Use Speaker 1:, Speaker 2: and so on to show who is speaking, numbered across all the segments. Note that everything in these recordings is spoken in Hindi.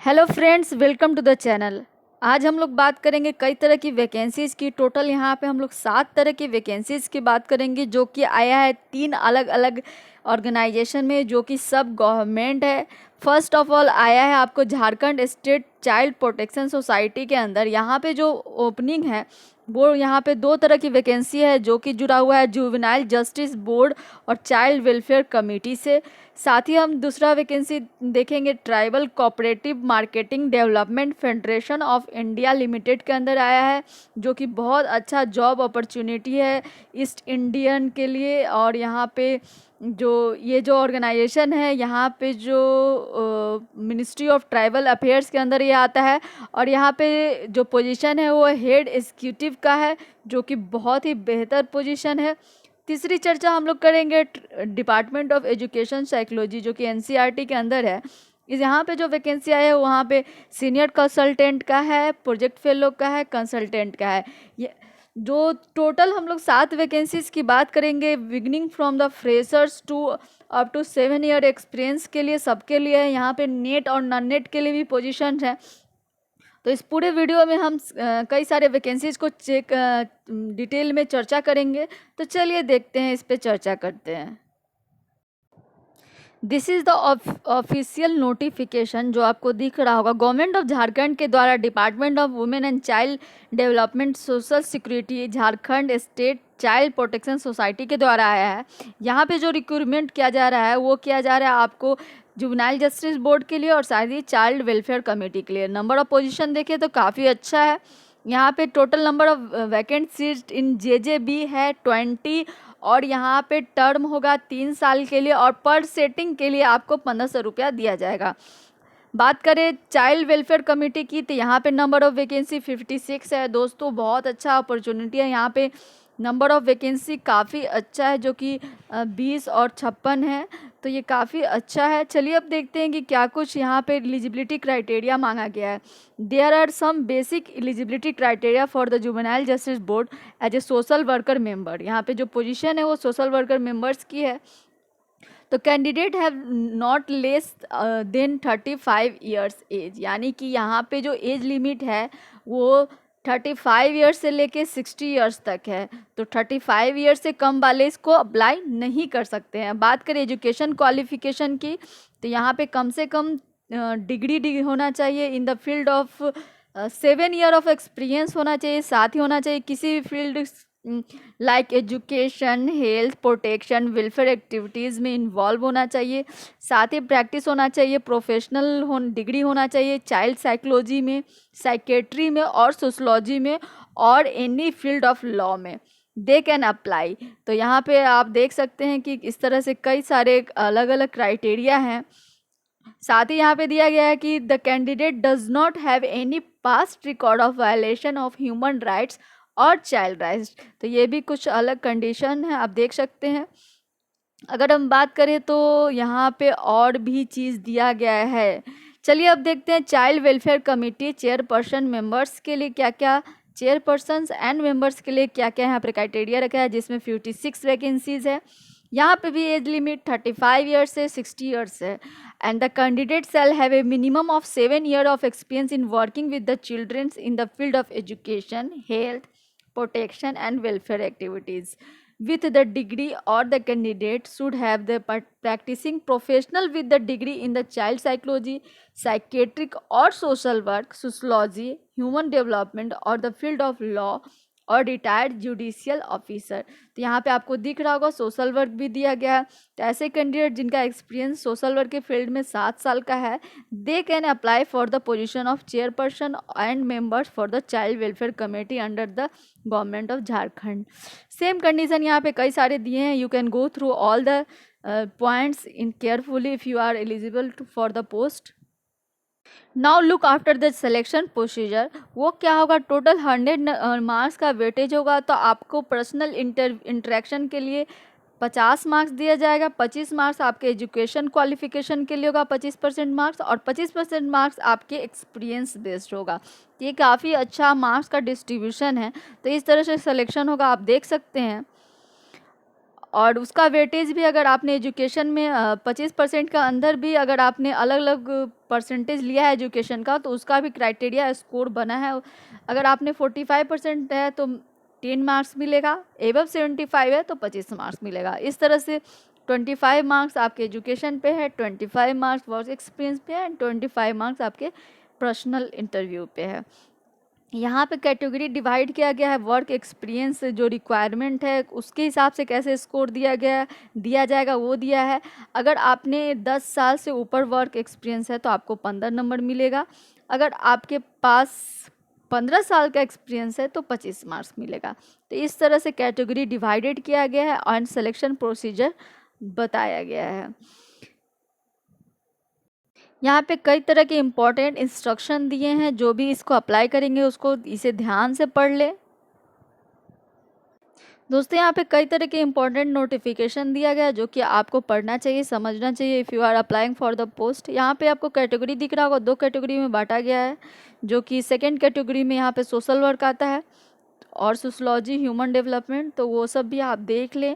Speaker 1: Hello friends, welcome to the channel. आज हम लोग बात करेंगे कई तरह की वैकेंसीज़ की। टोटल यहाँ पे हम लोग 7 तरह की वैकेंसीज़ की बात करेंगे, जो कि आया है 3 अलग अलग ऑर्गेनाइजेशन में, जो कि सब गवर्नमेंट है। फर्स्ट ऑफ ऑल आया है आपको Jharkhand state child protection society के अंदर। यहाँ पे जो ओपनिंग है वो यहाँ पे 2 तरह की वैकेंसी है, जो कि जुड़ा हुआ है जुवेनाइल जस्टिस बोर्ड और चाइल्ड वेलफेयर कमेटी से। साथ ही हम दूसरा वैकेंसी देखेंगे tribal cooperative marketing development federation of India limited के अंदर आया है, जो कि बहुत अच्छा जॉब अपॉर्चुनिटी है ईस्ट इंडियन के लिए। और यहाँ पे जो ऑर्गेनाइजेशन है, यहाँ पे जो मिनिस्ट्री ऑफ ट्राइबल अफेयर्स के अंदर ये आता है। और यहाँ पे जो पोजीशन है वो हेड एग्जीक्यूटिव का है, जो कि बहुत ही बेहतर पोजीशन है। तीसरी चर्चा हम लोग करेंगे डिपार्टमेंट ऑफ एजुकेशन साइकोलॉजी, जो कि एनसीईआरटी के अंदर है। इस यहाँ पे जो वैकेंसी आया है वहाँ पे सीनियर कंसल्टेंट का है, प्रोजेक्ट फेलो का है, कंसल्टेंट का है। ये जो टोटल हम लोग 7 वैकेंसीज की बात करेंगे, beginning from the freshers to up to 7 year experience के लिए, सबके लिए है। यहाँ पे नेट और नॉन नेट के लिए भी पोजीशन है। तो इस पूरे वीडियो में हम कई सारे वैकेंसीज को चेक डिटेल में चर्चा करेंगे। तो चलिए देखते हैं, इस पे चर्चा करते हैं। This is the official notification जो आपको दिख रहा होगा, गवर्नमेंट ऑफ झारखंड के द्वारा department of women and child development social security Jharkhand state child protection society के द्वारा आया है। यहाँ पे जो रिक्रूटमेंट किया जा रहा है वो किया जा रहा है आपको जुवेनाइल जस्टिस बोर्ड के लिए और साथ ही चाइल्ड वेलफेयर कमेटी के लिए। नंबर ऑफ पोजीशन देखें तो काफ़ी अच्छा है। यहाँ पे total number of vacant seat in JJB है 20। और यहाँ पे टर्म होगा 3 साल के लिए और पर सेटिंग के लिए आपको 1500 रुपया दिया जाएगा। बात करें चाइल्ड वेलफेयर कमेटी की, तो यहाँ पे नंबर ऑफ वैकेंसी 56 है। दोस्तों बहुत अच्छा अपॉर्चुनिटी है। यहाँ पे नंबर ऑफ वैकेंसी काफ़ी अच्छा है, जो कि 20 और 56 है। तो ये काफ़ी अच्छा है। चलिए अब देखते हैं कि क्या कुछ यहाँ पे एलिजिबिलिटी क्राइटेरिया मांगा गया है। There are some basic eligibility criteria for the juvenile justice board as a social worker member. यहाँ पे जो पोजीशन है वो सोशल वर्कर मेंबर्स की है। तो candidate have not less than 35 years age, यानी कि यहाँ पे जो एज लिमिट है वो 35 ईयर्स से लेके 60 ईयर्स तक है। तो 35 ईयर्स से कम वाले इसको अप्लाई नहीं कर सकते हैं। बात करें एजुकेशन क्वालिफिकेशन की, तो यहाँ पे कम से कम डिग्री होना चाहिए in the field of 7 year of experience होना चाहिए। साथ ही होना चाहिए किसी भी field like education, health, protection, welfare activities में इन्वॉल्व होना चाहिए। साथ ही प्रैक्टिस होना चाहिए, प्रोफेशनल डिग्री होना चाहिए चाइल्ड साइकोलॉजी में, साइकेट्री में और सोशलॉजी में और एनी फील्ड ऑफ लॉ में दे कैन अप्लाई। तो यहाँ पे आप देख सकते हैं कि इस तरह से कई सारे अलग अलग क्राइटेरिया हैं। साथ ही यहाँ पे दिया गया है कि the candidate does not have any past record of violation of human rights और चाइल्ड राइट्स। तो ये भी कुछ अलग कंडीशन है, आप देख सकते हैं। अगर हम बात करें तो यहाँ पे और भी चीज़ दिया गया है। चलिए अब देखते हैं child welfare committee chairperson members के लिए क्या क्या, चेयरपर्सन्स एंड मेंबर्स के लिए क्या क्या यहाँ पर क्राइटेरिया रखा है, जिसमें 56 वैकेंसीज है। यहाँ पे भी एज लिमिट 35 ईयर्स से 60 ईयर्स है। And the candidate shall have a minimum of 7 year of experience in working with the children's in the field of education, health, protection and welfare activities with the degree, or the candidate should have the practicing professional with the degree in the child psychology, psychiatric or social work, sociology, human development or the field of law और रिटायर्ड जुडिशियल ऑफिसर। तो यहाँ पे आपको दिख रहा होगा सोशल वर्क भी दिया गया है। तो ऐसे कैंडिडेट जिनका एक्सपीरियंस सोशल वर्क के फील्ड में 7 साल का है, they can apply for the position of chairperson and members for the child welfare committee under the government of Jharkhand. Same condition यहाँ पे कई सारे दिए हैं। You can go through all the points in carefully if you are eligible for the post. Now look after the selection procedure. वो क्या होगा, टोटल 100 मार्क्स का वेटेज होगा। तो आपको पर्सनल इंटरेक्शन के लिए 50 मार्क्स दिया जाएगा। 25 मार्क्स आपके एजुकेशन क्वालिफिकेशन के लिए होगा, 25% मार्क्स, और 25% मार्क्स आपके एक्सपीरियंस बेस्ड होगा। ये काफ़ी अच्छा मार्क्स का डिस्ट्रीब्यूशन है। तो इस तरह से सिलेक्शन होगा, आप देख सकते हैं। और उसका वेटेज भी अगर आपने एजुकेशन में 25% का अंदर भी अगर आपने अलग अलग परसेंटेज लिया है एजुकेशन का, तो उसका भी क्राइटेरिया स्कोर बना है। अगर आपने 45% है तो 10 मार्क्स मिलेगा, एबव 75 है तो 25 मार्क्स मिलेगा। इस तरह से 25 मार्क्स आपके एजुकेशन पे है, 25 मार्क्स वर्क एक्सपीरियंस पे है एंड 25 मार्क्स आपके पर्सनल इंटरव्यू पे है। यहाँ पे कैटेगरी डिवाइड किया गया है, वर्क एक्सपीरियंस जो रिक्वायरमेंट है उसके हिसाब से कैसे स्कोर दिया जाएगा वो दिया है। अगर आपने 10 साल से ऊपर वर्क एक्सपीरियंस है तो आपको 15 नंबर मिलेगा। अगर आपके पास 15 साल का एक्सपीरियंस है तो 25 मार्क्स मिलेगा। तो इस तरह से कैटेगरी डिवाइडेड किया गया है और सिलेक्शन प्रोसीजर बताया गया है। यहाँ पे कई तरह के इम्पोर्टेंट इंस्ट्रक्शन दिए हैं, जो भी इसको अप्लाई करेंगे उसको इसे ध्यान से पढ़ ले। दोस्तों यहाँ पे कई तरह के इम्पोर्टेंट नोटिफिकेशन दिया गया जो कि आपको पढ़ना चाहिए, समझना चाहिए if you are applying for the post. यहाँ पे आपको कैटेगरी दिख रहा होगा, 2 कैटेगरी में बांटा गया है, जो कि सेकेंड कैटेगरी में यहाँ पे सोशल वर्क आता है और सोशलॉजी ह्यूमन डेवलपमेंट, तो वो सब भी आप देख लें।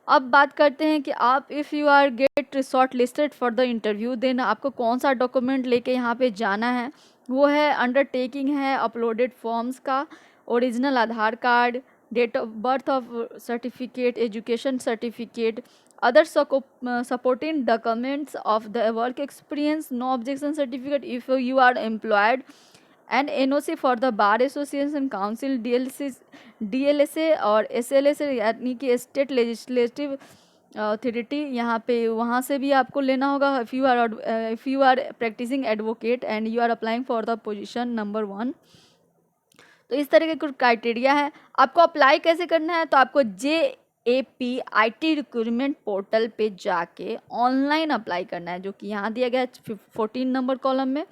Speaker 1: अब बात करते हैं कि आप if you are get shortlisted for the interview, then आपको कौन सा डॉक्यूमेंट लेके यहाँ पे जाना है। वो है अंडरटेकिंग है अपलोडेड फॉर्म्स का, original Aadhaar card, date of birth of certificate, education certificate, other supporting documents of the work experience, no objection certificate if you are employed, and NOC for the bar association council, DLSA और एसएलएसए यानी कि स्टेट लेजिस्लेटिव अथॉरिटी, यहाँ पे वहाँ से भी आपको लेना होगा if you are practising advocate and you are applying for the position number 1। तो इस तरह के कुछ क्राइटेरिया है। आपको अप्लाई कैसे करना है, तो आपको JAPIT रिक्रूटमेंट पोर्टल पे जाके ऑनलाइन अप्लाई करना है, जो कि यहाँ दिया गया है 14 नंबर कॉलम में।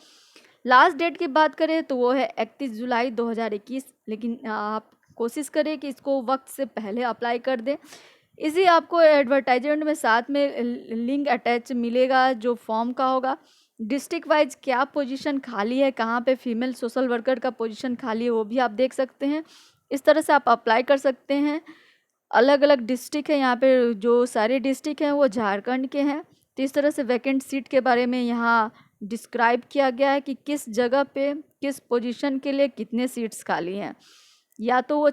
Speaker 1: लास्ट डेट की बात करें तो वो है 31 जुलाई 2021, लेकिन आप कोशिश करें कि इसको वक्त से पहले अप्लाई कर दें। इसी आपको एडवर्टाइजमेंट में साथ में लिंक अटैच मिलेगा जो फॉर्म का होगा। डिस्ट्रिक्ट वाइज क्या पोजीशन खाली है, कहाँ पे फीमेल सोशल वर्कर का पोजीशन खाली है वो भी आप देख सकते हैं। इस तरह से आप अप्लाई कर सकते हैं। अलग अलग डिस्ट्रिक्ट है, यहाँ पे जो सारे डिस्ट्रिक्ट हैं वो झारखंड के हैं। तो इस तरह से वैकेंट सीट के बारे में यहाँ डिस्क्राइब किया गया है कि किस जगह पे किस पोजीशन के लिए कितने सीट्स खाली हैं, या तो वो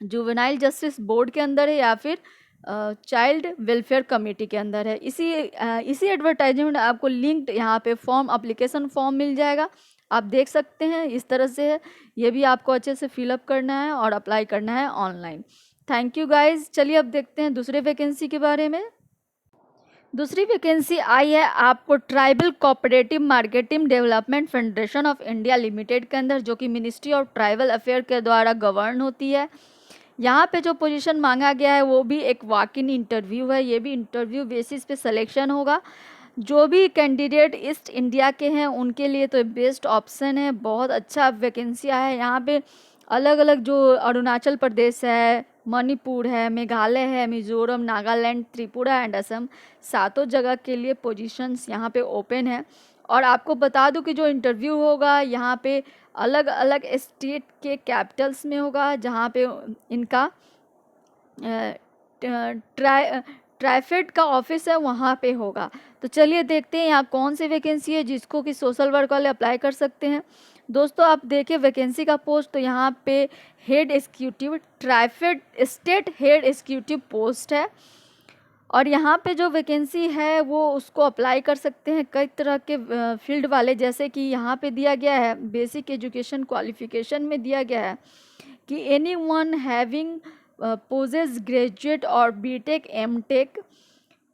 Speaker 1: जुवेनाइल जस्टिस बोर्ड के अंदर है या फिर चाइल्ड वेलफेयर कमेटी के अंदर है। इसी एडवर्टाइजमेंट आपको लिंक्ड यहाँ पे फॉर्म एप्लीकेशन फॉर्म मिल जाएगा, आप देख सकते हैं। इस तरह से है, ये भी आपको अच्छे से फिलअप करना है और अप्लाई करना है ऑनलाइन। Thank you guys. चलिए अब देखते हैं दूसरे वैकेंसी के बारे में। दूसरी वैकेंसी आई है आपको tribal cooperative marketing development federation of India limited के अंदर, जो कि मिनिस्ट्री ऑफ ट्राइबल अफेयर के द्वारा गवर्न होती है। यहाँ पे जो पोजीशन मांगा गया है वो भी एक वॉक इन इंटरव्यू है, ये भी इंटरव्यू बेसिस पे सिलेक्शन होगा। जो भी कैंडिडेट ईस्ट इंडिया के हैं उनके लिए तो बेस्ट ऑप्शन है, बहुत अच्छा वैकेंसी है। यहाँ पे अलग अलग जो अरुणाचल प्रदेश है, मणिपुर है, मेघालय है, मिजोरम, नागालैंड, त्रिपुरा एंड असम, सातों जगह के लिए पोजीशंस यहाँ पे ओपन है। और आपको बता दूं कि जो इंटरव्यू होगा यहाँ पे अलग अलग स्टेट के कैपिटल्स में होगा, जहाँ पे इनका ट्राइफेड का ऑफिस है वहाँ पे होगा। तो चलिए देखते हैं यहाँ कौन सी वैकेंसी है जिसको कि सोशल वर्क वाले अप्लाई कर सकते हैं। दोस्तों आप देखिए वैकेंसी का पोस्ट, तो यहाँ पे head executive TRIFED state head executive post है। और यहाँ पे जो वैकेंसी है वो उसको अप्लाई कर सकते हैं कई तरह के फील्ड वाले, जैसे कि यहाँ पे दिया गया है बेसिक एजुकेशन क्वालिफिकेशन में दिया गया है कि any one having possess graduate और BTech MTech,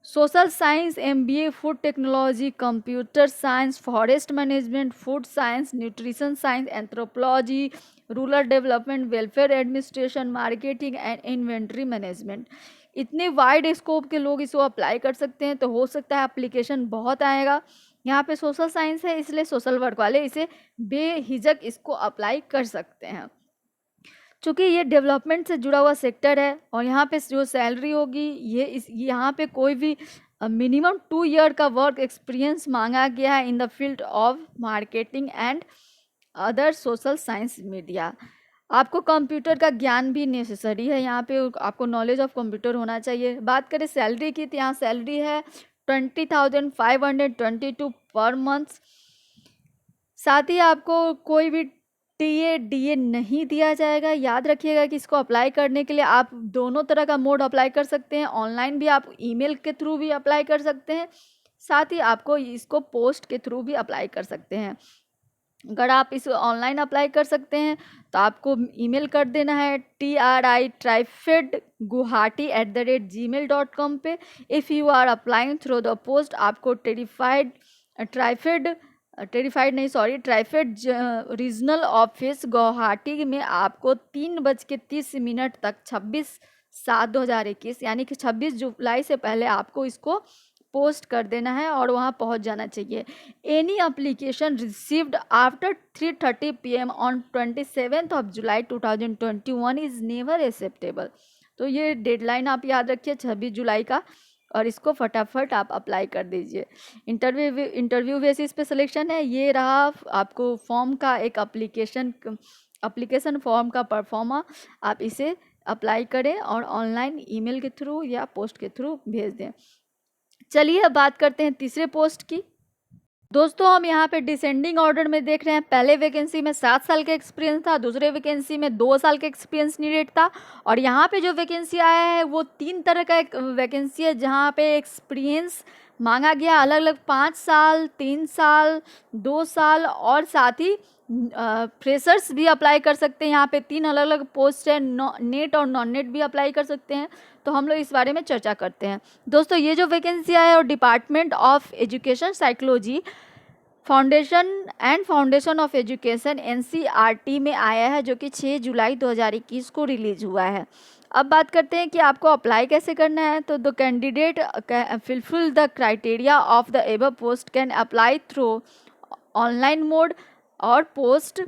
Speaker 1: social science MBA, food technology, computer science, forest management, food science, nutrition science, anthropology, rural development, welfare administration, marketing and inventory management. इतने वाइड स्कोप के लोग इसको अप्लाई कर सकते हैं, तो हो सकता है एप्लीकेशन बहुत आएगा। यहाँ पे सोशल साइंस है इसलिए सोशल वर्क वाले इसे बेहिजक इसको अप्लाई कर सकते हैं। चूँकि ये डेवलपमेंट से जुड़ा हुआ सेक्टर है और यहाँ पे जो सैलरी होगी यहाँ पे कोई भी मिनिमम 2 ईयर का वर्क एक्सपीरियंस मांगा गया है in the field of marketing and other social science media. आपको कंप्यूटर का ज्ञान भी नेसेसरी है, यहाँ पे आपको नॉलेज ऑफ कंप्यूटर होना चाहिए। बात करें सैलरी की, तो यहाँ सैलरी है 20,522 पर मंथ। साथ ही आपको कोई भी टीए डीए नहीं दिया जाएगा। याद रखिएगा कि इसको अप्लाई करने के लिए आप दोनों तरह का मोड अप्लाई कर सकते हैं, ऑनलाइन भी, आप ईमेल के थ्रू भी अप्लाई कर सकते हैं, साथ ही आपको इसको पोस्ट के थ्रू भी अप्लाई कर सकते हैं। अगर आप इस ऑनलाइन अप्लाई कर सकते हैं तो आपको ईमेल कर देना है tri@guwahati@gmail.com पे। If you are applying through the post, आपको ट्राइफेड रीजनल ऑफिस गुवाहाटी में आपको 3:30 तक 26/7/2021 यानी कि 26 जुलाई से पहले आपको इसको पोस्ट कर देना है और वहाँ पहुँच जाना चाहिए। Any application received after 3:30 PM on 27 July 2021 is never acceptable. तो ये डेडलाइन आप याद रखिए 26 जुलाई का, और इसको फटाफट आप अप्लाई कर दीजिए। इंटरव्यू बेसिस पे सिलेक्शन है। ये रहा आपको फॉर्म का एक एप्लीकेशन फॉर्म का परफॉर्मा। आप इसे अप्लाई करें और ऑनलाइन ईमेल के थ्रू या पोस्ट के थ्रू भेज दें। चलिए अब बात करते हैं तीसरे पोस्ट की। दोस्तों हम यहाँ पे डिसेंडिंग ऑर्डर में देख रहे हैं। पहले वैकेंसी में 7 साल का एक्सपीरियंस था, दूसरे वैकेंसी में 2 साल का एक्सपीरियंस नीडेड था, और यहाँ पे जो वैकेंसी आया है वो 3 तरह का एक वैकेंसी है जहाँ पे एक्सपीरियंस मांगा गया अलग अलग 5 साल, 3 साल, 2 साल, और साथ ही फ्रेशर्स भी अप्लाई कर सकते हैं। यहाँ पे 3 अलग अलग पोस्ट है, नेट और नॉन नेट भी अप्लाई कर सकते हैं। तो हम लोग इस बारे में चर्चा करते हैं। दोस्तों ये जो वैकेंसी आया है वो department of education psychology foundation of education NCERT में आया है, जो कि 6 जुलाई 2021 को रिलीज हुआ है। अब बात करते हैं कि आपको अप्लाई कैसे करना है। तो the candidate fulfil the criteria of the above post can apply through online mode और post.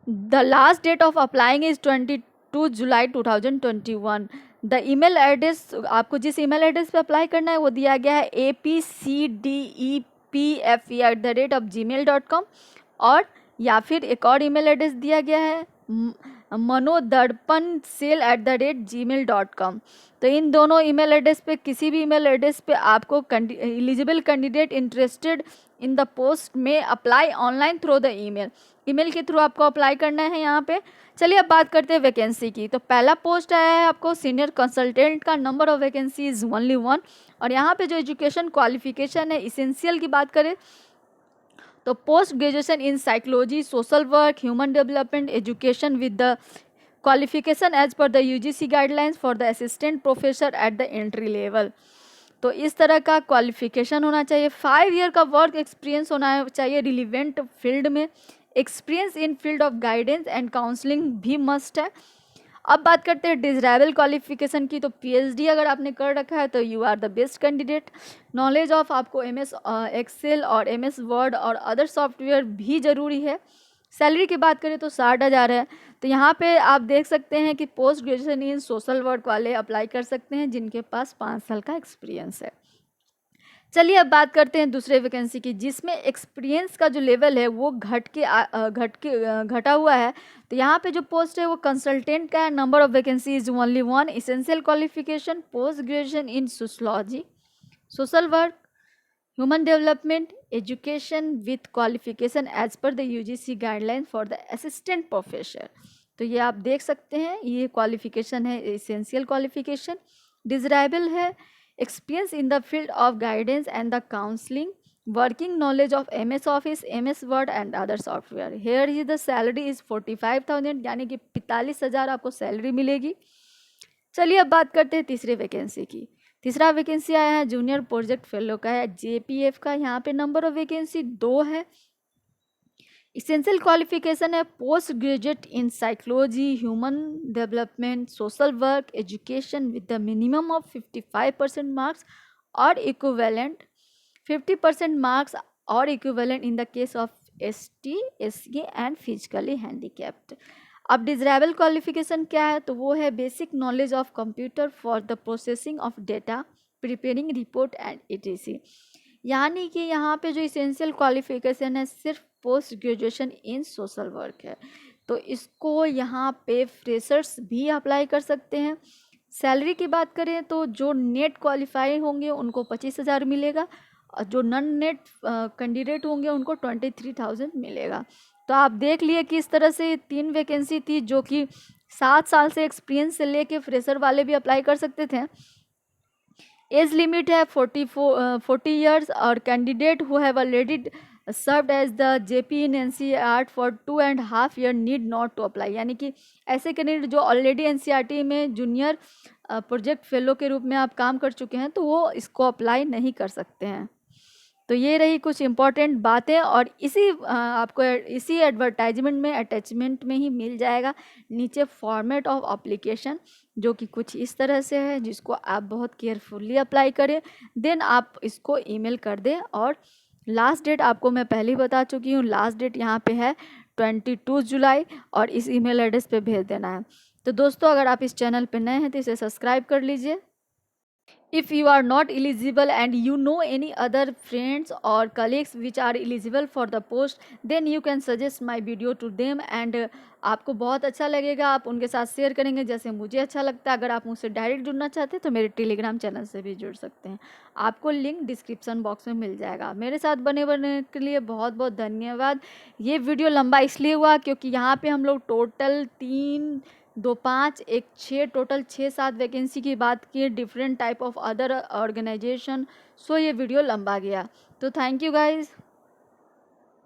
Speaker 1: The last date of applying is 22 July 2021। The email address, आपको जिस ईमेल एड्रेस पे अप्लाई करना है वो दिया गया है apcdepfe@gmail.com, और या फिर एक और ईमेल एड्रेस दिया गया है manodharpan@gmail.com। तो इन दोनों ईमेल एड्रेस पे, किसी भी ईमेल एड्रेस पे आपको eligible candidate interested in the post में apply online through the email के थ्रू आपको अप्लाई करना है यहाँ पे। चलिए अब बात करते हैं वैकेंसी की। तो पहला पोस्ट आया है आपको सीनियर कंसल्टेंट का। Number of vacancy is only 1, और यहाँ पे जो एजुकेशन क्वालिफिकेशन है इसेंशियल की बात करें तो post graduation in psychology, social work, human development education with the qualification as per the UGC guidelines for the assistant professor at the entry level. तो इस तरह का क्वालिफिकेशन होना चाहिए। 5 ईयर का वर्क एक्सपीरियंस होना चाहिए रिलीवेंट फील्ड में। Experience in field of guidance and counselling भी मस्ट है। अब बात करते हैं डिजराइबल क्वालिफिकेशन की। तो PhD अगर आपने कर रखा है तो you are the best candidate. Knowledge of आपको MS एक्सेल और MS वर्ड और अदर सॉफ्टवेयर भी ज़रूरी है। सैलरी की बात करें तो 60,000 है। तो यहाँ पे आप देख सकते हैं कि पोस्ट ग्रेजुएशन इन सोशल वर्क वाले अप्लाई कर सकते हैं जिनके पास 5 साल का एक्सपीरियंस है। चलिए अब बात करते हैं दूसरे वैकेंसी की, जिसमें एक्सपीरियंस का जो लेवल है वो घटा हुआ है। तो यहाँ पे जो पोस्ट है वो कंसल्टेंट का है। Number of vacancy is only 1। Essential qualification post graduation in sociology, social work, human development education with qualification as per the UGC guideline for the assistant professor. तो ये आप देख सकते हैं, ये क्वालिफिकेशन है इसेंशियल क्वालिफिकेशन। डिजराइबल है experience in the field of guidance and the counseling, working knowledge of MS Office, MS Word and other software. Here is the salary is 45,000 यानी कि 45,000 आपको सैलरी मिलेगी। चलिए अब बात करते हैं तीसरे वैकेंसी की। तीसरा वैकेंसी आया है जूनियर प्रोजेक्ट फेलो का है, JPF का। यहाँ पे नंबर ऑफ वैकेंसी 2 है। इसेंशियल क्वालिफिकेशन है post graduate in psychology, human development, social work education with the minimum of 55% marks और इक्विवेलेंट 50% मार्क्स और equivalent in the case of ST, SC and physically handicapped. अब डिजरेबल क्वालिफिकेशन क्या है, तो वो है basic knowledge of computer for the processing of data, preparing report and ETC। यानी कि यहाँ पे जो इसेंशियल क्वालिफिकेशन है सिर्फ पोस्ट ग्रेजुएशन इन सोशल वर्क है। तो इसको यहाँ पे फ्रेशर्स भी अप्लाई कर सकते हैं। सैलरी की बात करें तो जो नेट क्वालिफाई होंगे उनको 25,000 मिलेगा, और जो नॉन नेट कैंडिडेट होंगे उनको 23,000 मिलेगा। तो आप देख लिए कि इस तरह से 3 वैकेंसी थी, जो कि 7 साल से एक्सपीरियंस से लेके फ्रेशर वाले भी अप्लाई कर सकते थे। एज लिमिट है 40 ईयर्स, और candidate who have already served as the JP in NCERT for 2.5 year need not to apply. यानी कि ऐसे कैंडिडेट जो ऑलरेडी एनसीईआरटी में जूनियर प्रोजेक्ट फेलो के रूप में आप काम कर चुके हैं, तो वो इसको अप्लाई नहीं कर सकते हैं। तो ये रही कुछ इम्पॉर्टेंट बातें, और आपको इसी एडवर्टाइजमेंट में अटैचमेंट में ही मिल जाएगा नीचे फॉर्मेट ऑफ एप्लीकेशन, जो कि कुछ इस तरह से है, जिसको आप बहुत केयरफुली अप्लाई करें, देन आप इसको ईमेल कर दें। और लास्ट डेट आपको मैं पहले ही बता चुकी हूँ, लास्ट डेट यहाँ पे है 22 जुलाई, और इस ईमेल एड्रेस पे भेज देना है। तो दोस्तों, अगर आप इस चैनल पे नए हैं तो इसे सब्सक्राइब कर लीजिए। If you are not eligible and you know any other friends or colleagues which are eligible for the post, then you can suggest my video to them, and आपको बहुत अच्छा लगेगा, आप उनके साथ शेयर करेंगे जैसे मुझे अच्छा लगता है। अगर आप मुझसे डायरेक्ट जुड़ना चाहते हैं तो मेरे टेलीग्राम चैनल से भी जुड़ सकते हैं, आपको लिंक डिस्क्रिप्शन बॉक्स में मिल जाएगा। मेरे साथ बने के लिए बहुत बहुत धन्यवाद। ये वीडियो लंबा इसलिए हुआ क्योंकि यहाँ पे हम लोग टोटल 3, 2, 5, 1, 6, टोटल 6-7 वैकेंसी की बात की, different type of other organisation. So ये वीडियो लंबा गया, तो थैंक यू गाइज।